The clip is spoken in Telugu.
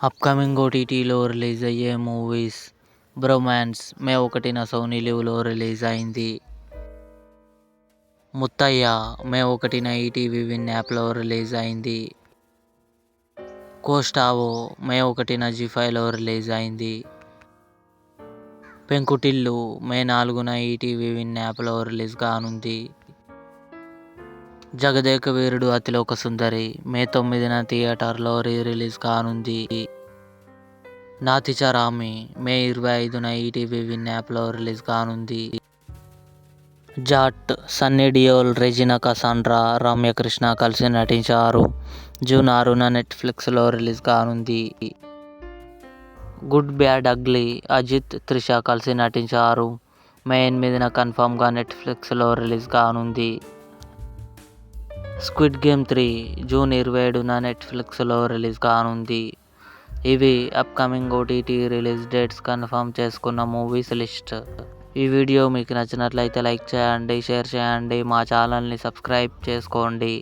అప్కమింగ్ ఓటీటీలో రిలీజ్ అయ్యే మూవీస్. బ్రొమాన్స్ మే 1న సోనీ లివ్లో రిలీజ్ అయింది. ముత్తయ్య మే 1న ఈటీవీ విన్ యాప్లో రిలీజ్ అయింది. కోస్టావో మే 1న జీ5లో రిలీజ్ అయింది. పెంకుటిల్లు మే 4న ఈటీవీ విన్ యాప్లో రిలీజ్ కానుంది. జగదేక వీరుడు అతిలోక సుందరి మే 9న థియేటర్లో రిలీజ్ కానుంది. నాతిచరామి మే 25న ఈటీవీ విన్ యాప్లో రిలీజ్ కానుంది. జాట్ సన్నీ డియోల్, రెజినా కసాండ్రా, రమ్యకృష్ణ కలిసి నటించారు. జూన్ 6న నెట్ఫ్లిక్స్లో రిలీజ్ కానుంది. Good Bad Ugly Ajith, Trisha కలిసి నటించారు. మే 8న కన్ఫర్మ్గా నెట్ఫ్లిక్స్లో రిలీజ్ కానుంది. స్క్విడ్ గేమ్ 3 జూన్ 27న నెట్ఫ్లిక్స్లో రిలీజ్ కానుంది. ఇవి upcoming OTT release dates confirm చేసుకున్న మూవీస్ లిస్ట్. ఈ వీడియో మీకు నచ్చినట్లయితే లైక్ చేయండి, షేర్ చేయండి, మా ఛానల్ని సబ్స్క్రైబ్ చేసుకోండి.